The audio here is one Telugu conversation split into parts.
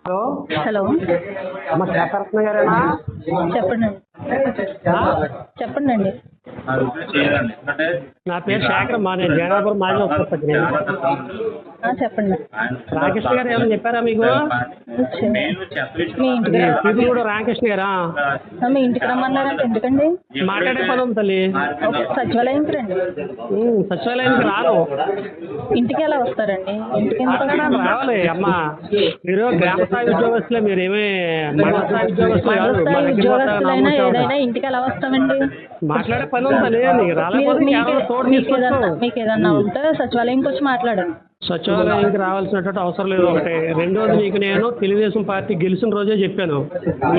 Hello hello. అమ్మ శేఖరత్న గారేనా? చెప్పండి. చెప్పండి. నా పేరు శేఖర్ అమ్మా, నేను జగన్నాథపురం మాజీ ఉపసర్పంచిని. చెప్పండి. రామకృష్ణ గారు ఏమైనా చెప్పారా మీకు? మీ ఇంటికి ఇది కూడా రామకృష్ణ గారా? మీ ఇంటికి రమ్మన్నారంటే ఎందుకండి? మాట్లాడే పని ఉంది తల్లి. సచివాలయంకి రండి. సచివాలయానికి రాను. ఇంటికి ఎలా వస్తారండి? ఇంటికి ఎందుకు మాట్లాడాలి, రావాలి అమ్మా. మీరు గ్రామ స్థాయి ఉద్యోగస్తులే, మీరేమీ మండల స్థాయి ఉద్యోగస్తులు కాదు. మా దగ్గరికి ఉద్యోగస్తులైనా ఏదైనా ఇంటికి ఎలా వస్తామండి? మాట్లాడే పని ఉంది తల్లి. నీకు రాలేకపోతే కేవలం తోడు తీసుకొస్తావు. మీకు ఏదన్నా ఉంటే సచివాలయంకి వచ్చి మాట్లాడండి. సచివాలయానికి రావాల్సినటువంటి అవసరం లేదు. ఒకటి. రెండోది, నీకు నేను తెలుగుదేశం పార్టీ గెలిచిన రోజే చెప్పాను,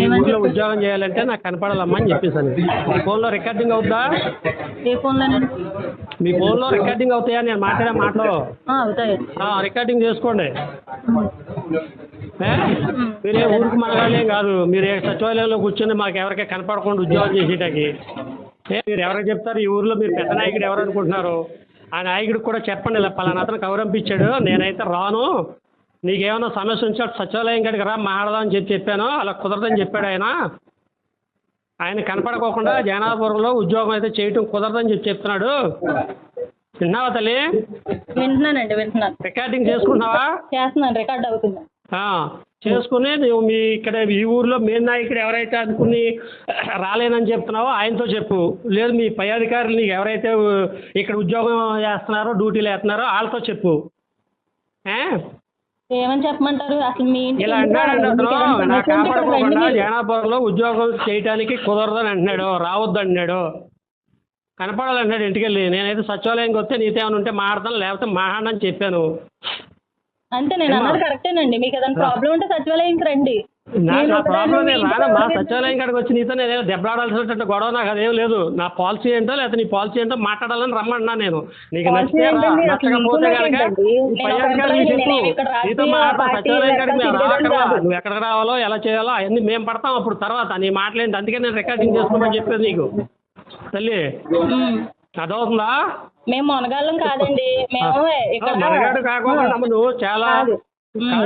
ఈ ఊళ్ళో ఉద్యోగం చేయాలంటే నాకు కనపడాలమ్మా అని చెప్పేసాను. మీ ఫోన్లో రికార్డింగ్ అవుతుందా? ఏ ఫోన్లోనండి? మీ ఫోన్లో రికార్డింగ్ అవుతాయా నేను మాట్లాడే మాటలు? అవుతాయి. రికార్డింగ్ చేసుకోండి. మీరే ఊరికి మనగాలేం కాదు. మీరే సచివాలయంలో కూర్చొని మాకు ఎవరికీ కనపడకుండా ఉద్యోగం చేసేటానికి మీరు ఎవరికి చెప్తారు? ఈ ఊర్లో మీరు పెద్ద నాయకుడు ఎవరు అనుకుంటున్నారు? ఆ నాయకుడికి కూడా చెప్పండి, ఇలా పలానా అతను కౌరంపించాడు, నేనైతే రాను, నీకేమైనా సమస్య ఉంటే సచివాలయం కాడికి రా మాట్లాడదాం అని చెప్పాను. అలా కుదరదని చెప్పాడు ఆయన. ఆయన కనపడకోకుండా జగన్నాథపురంలో ఉద్యోగం అయితే చేయటం కుదరదని చెప్తున్నాడు. విన్నావా తల్లి? వింటున్నానండి, వింటున్నాను. రికార్డింగ్ చేసుకుంటున్నావా? చేస్తున్నాను, రికార్డ్ అవుతుంది. చేసుకుని నువ్వు మీ ఇక్కడ ఈ ఊర్లో మెయిన్ నాయకుడు ఎవరైతే అనుకుని రాలేనని చెప్తున్నావో ఆయనతో చెప్పు. లేదు మీ పై అధికారులు నీకు ఎవరైతే ఇక్కడ ఉద్యోగం చేస్తున్నారో డ్యూటీలు వేస్తున్నారో వాళ్ళతో చెప్పు. ఏమని చెప్పమంటారు? అసలు మీ ఇలా అన్నాడండి అతను, నాకు కాపాడుకోకుండా జగన్నాథపురంలో ఉద్యోగం చేయడానికి కుదరదని అంటున్నాడు, రావద్దు అంటున్నాడు, కనపడాలంటున్నాడు ఇంటికి వెళ్ళి. నేనైతే సచివాలయంకి వస్తే నీతో ఏమైనా ఉంటే మాట్లాడతాను, లేకపోతే మాట్లాడని చెప్పాను. అంటే నేను అన్నది కరెక్టేనండి. మీకు ఏదైనా ప్రాబ్లం ఉంటే సచివాలయంకి రండి. నాకు ఆ ప్రాబ్లం నేను రానమ్మా. సచివాలయం కాడికి వచ్చి నీతో నేను దెబ్బలాడాల్సినటువంటి గొడవ నాకు అదేం లేదు. నా పాలసీ ఏంటో లేకపోతే నీ పాలసీ ఏంటో మాట్లాడాలని రమ్మన్నా నేను. నీకు నచ్చితే నచ్చకపోతే కనుక పై అధికారులు చెప్పు, నీతో మాట్లాడతాం. సచివాలయం కాడికి మేము రావక్కర్లా. నువ్వు ఎక్కడికి రావాలో ఎలా చేయాలో అవన్నీ మేము పడతాం అప్పుడు తర్వాత. నీ మాట్లాడింది అందుకే నేను రికార్డింగ్ చేసుకోమని చెప్పేది నీకు తల్లి. అదవుతుందా? మేము మునగాళ్ళం కాదండి. మేము మనగాడు కాకుండా నువ్వు చాలా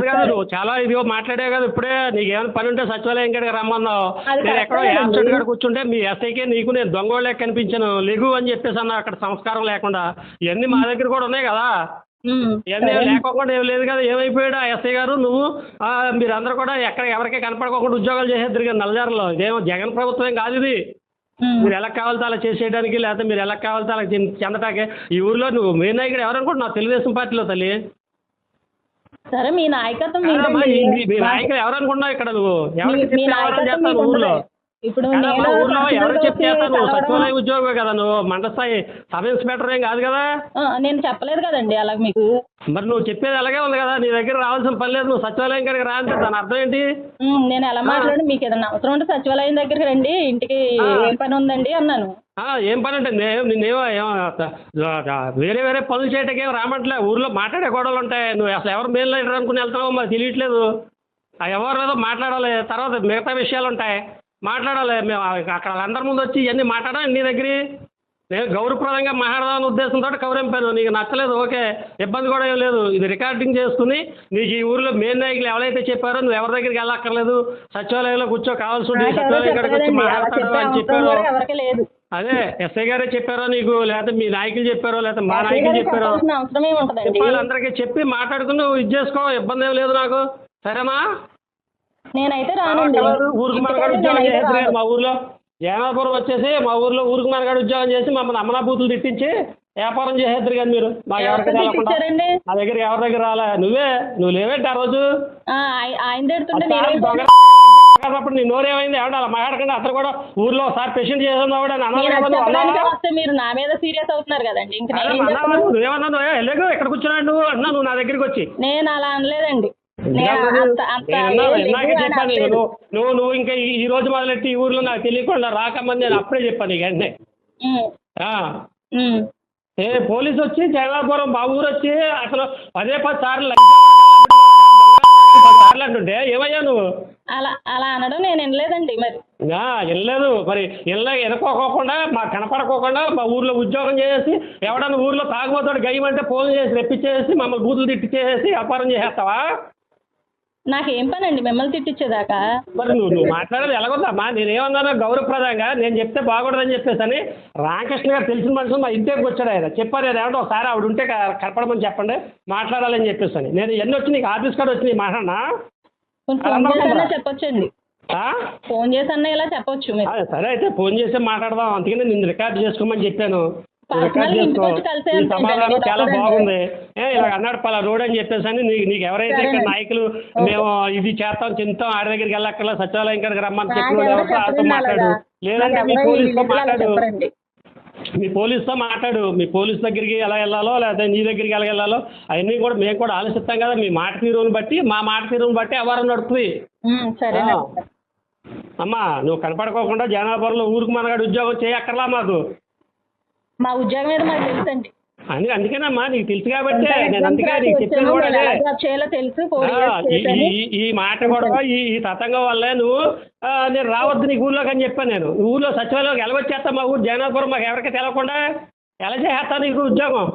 కాదు, నువ్వు చాలా ఇదిగో మాట్లాడే కదా. ఇప్పుడే నీకు ఏమైనా పని ఉంటే సచివాలయం కాడికి రమ్మన్నావు. నేను ఎక్కడో యాబ్సెంట్ కాడ కూర్చుంటే మీ ఎస్ఐకే నీకు నేను దొంగోళ్ళే కనిపించాను, లెగు అని చెప్పేసి అన్నా. అక్కడ సంస్కారం లేకుండా ఇవన్నీ మా దగ్గర కూడా ఉన్నాయి కదా. ఇవన్నీ లేకోకుండా ఏం లేదు కదా. ఏమైపోయాడు ఆ ఎస్ఐ గారు? నువ్వు మీరందరూ కూడా ఎక్కడ ఎవరికే కనపడకోకుండా ఉద్యోగాలు చేసేద్దరు కదా నల్లజారులో. ఇదేమో జగన్ ప్రభుత్వం ఏం కాదు ఇది. మీరు ఎలా కావాలితే అలా చేసేయడానికి, లేకపోతే మీరు ఎలా కావాలితే అలా చెందటానికి. ఈ ఊర్లో నువ్వు మెయిన్ నాయకుడు ఎవరు అనుకుంటున్నావు? తెలుగుదేశం పార్టీలో తల్లి. సరే, మీ నాయకత్వం మీ నాయకుడు ఎవరు అనుకుంటున్నావు? ఇక్కడ నువ్వు ఎవరికి చేస్తాను ఊర్లో? ఇప్పుడు ఊర్లో ఎవరికి చెప్తే నువ్వు సచివాలయ ఉద్యోగమే కదా. నువ్వు మండల స్థాయి సబ్ ఇన్స్పెక్టర్ ఏం కాదు కదా. నేను చెప్పలేదు కదండి అలా మీకు. మరి నువ్వు చెప్పేది అలాగే ఉంది కదా. నీ దగ్గర రావాల్సిన పని లేదు. నువ్వు సచివాలయం కాడికి రా అంటే దాని అర్థం ఏంటి? నేను ఎలా మాట్లాడి మీకు ఏదైనా అవసరం ఉంటే సచివాలయం దగ్గరికి రండి, ఇంటికి ఏం పని ఉందండి అన్నాను. ఏం పని అంటే నిన్నేమో వేరే వేరే పనులు చేయటానికి ఏం రామంటలే. ఊర్లో మాట్లాడే గొడవలు ఉంటాయి. నువ్వు అసలు ఎవరు మెయిన్ లీడర్ అనుకుని వెళ్తున్నావో మాకు తెలియట్లేదు. ఎవరిదో మాట్లాడాలి, తర్వాత మిగతా విషయాలు ఉంటాయి మాట్లాడాలి. మేము అక్కడ అందరి ముందు వచ్చి ఇవన్నీ మాట్లాడాలి నీ దగ్గర. నేను గౌరవప్రదంగా మాట్లాడదామనే ఉద్దేశంతో కౌరింపాను. నీకు నచ్చలేదు, ఓకే, ఇబ్బంది కూడా ఏం లేదు. ఇది రికార్డింగ్ చేసుకుని నీకు ఈ ఊర్లో మెయిన్ నాయకులు ఎవరైతే చెప్పారో నువ్వు ఎవరి దగ్గరికి వెళ్ళక్కర్లేదు, సచివాలయంలో కూర్చో, కావాల్సి ఉంటే సచివాలయం కాడికి వచ్చి మాట్లాడతాడు అని చెప్పారు. అదే ఎస్ఐ గారే చెప్పారో నీకు, లేకపోతే మీ నాయకులు చెప్పారో, లేకపోతే మా నాయకులు చెప్పారో చెప్పాలి. అందరికీ చెప్పి మాట్లాడుకుని నువ్వు ఇది చేసుకో, ఇబ్బంది ఏం లేదు నాకు. సరేనా? నేనైతే రానండి. ఊరికి మనగాడు ఉద్యోగం చేసేది మా ఊర్లో. జగన్నాథపురం వచ్చేసి మా ఊర్లో ఊరికి మనగాడు ఉద్యోగం చేసి మమ్మల్ని అమ్మనా బూతులు తిట్టించి వ్యాపారం చేసేద్దరు కానీ మీరు. మా ఎవరికి మా దగ్గర ఎవరి దగ్గర రాలే. నువ్వు లేవేంటి ఆ రోజు? కాబట్టి నీ నోరేమైంది? ఎవడ అలా మాట్లాడకండి. అతను కూడా ఊర్లో ఒకసారి పేషెంట్ చేస్తున్నావు మీరు నా మీద సీరియస్ అవుతున్నారు కదండి. నువ్వేమన్నా వెళ్ళకు, ఎక్కడ కూర్చున్నాడు నువ్వు అన్నా. నువ్వు నా దగ్గరికి వచ్చి నేను అలా అనలేదండి. చెప్పాను నువ్వు ఇంకా ఈ రోజు మొదలెట్టి ఈ ఊర్లో నాకు తెలియకుండా రాకమని నేను అప్పుడే చెప్పాను నీకు వెంటనే. పోలీసు వచ్చి జగన్నాథపురం మా ఊరు వచ్చి అసలు 10 సార్లు అంటుంటే ఏమయ్యా నువ్వు? అలా అనడం నేను వినలేదండి. మరి వినలేదు. మరి వెనుకోకుండా మాకు కనపడకోకుండా మా ఊర్లో ఉద్యోగం చేసి ఎవడన్నా ఊర్లో తాగుబోతాడు గయ్యమంటే ఫోన్ చేసి రెప్పించేసి మమ్మల్ని బూతులు తిట్టించేసి వ్యాపారం చేసేస్తావా? నాకేం పని అండి మిమ్మల్ని తిట్టించేదాకా? మరి నువ్వు మాట్లాడేది ఎలాగొద్దమ్మా, నేనేమన్నాను గౌరవప్రదంగా నేను చెప్తే బాగుండదని చెప్పేసి అని రామకృష్ణ గారు తెలిసిన మనుషులు మా ఇంటికి వచ్చాడు ఆయన చెప్పారు ఏమంటే ఒకసారి ఆవిడ ఉంటే కనపడమని చెప్పండి మాట్లాడాలని చెప్పేసి అని. నేను ఎన్ని వచ్చి నీకు ఆఫీస్ కార్డు వచ్చి మాట్లాడినా ఫోన్ చేసన్నా చెప్పొచ్చండి, ఆ? ఫోన్ చేసన్నా ఇలా చెప్పొచ్చు మీరు. సరే అయితే ఫోన్ చేసి మాట్లాడదాం, అందుకని నేను రికార్డ్ చేసుకోమని చెప్పాను. రికార్డ్ పర్సనల్గా చేసుకో, ఇంటికి వచ్చి కలిసే ఈ అంత సమాధానం ఏంటండి, చాలా తప్పదండి. బాగుంది. ఇలా అన్నాడు పలా రోడ్ అని చెప్పేసి అని నీకు ఎవరైతే ఇక్కడ సరేనండి. నాయకులు మేము ఇది చేస్తాం చెందుతాం ఆడి దగ్గరికి వెళ్ళక్కర్లా సచివాలయం కాడికి రమ్మని నాకు చెప్పిన ఎవరు వాళ్ళతో వాళ్ళతో చెప్పరండి మాట్లాడు, అలాగా. లేదంటే నాకు మీ ఎవరు పోలీసుతో వీళ్ళిద్దరూ అలా మాట్లాడు, చెప్పరండి. మీ పోలీసుతో మాట్లాడు, మీ పోలీస్ దగ్గరికి ఎలా వెళ్ళాలో లేకపోతే నీ దగ్గరికి ఎలా వెళ్ళాలో అవన్నీ కూడా మేము కూడా ఆలోచిస్తాం కదా. మీ మాట తీరుని బట్టి మా మాట తీరుని బట్టి వ్యవహారం నడుపుతుంది. సరేనండి. అమ్మా నువ్వు కనపడుకోకుండా జనాభాలో ఊరికి మనగాడు ఉద్యోగం చేయక్కర్లా మాకు. మా ఉద్యోగం మీద మాకు తెలుసండి. అందుకేనమ్మా నీకు తెలుసు కాబట్టి నేను అందుకే నీకు చెప్పేది కూడా అదే. చేయాలో తెలుసు. ఈ మాట కూడా ఈ తతంగం వల్లే నువ్వు నేను రావద్దు నీకు ఊళ్ళోకి అని చెప్పాను. నేను ఊళ్ళో సచివాలయంలోకి ఎలా వచ్చేస్తా మా ఊరు జనాపురం మాకు ఎవరికి తెలవకుండా ఎలా చేస్తాను నీకు ఉద్యోగం?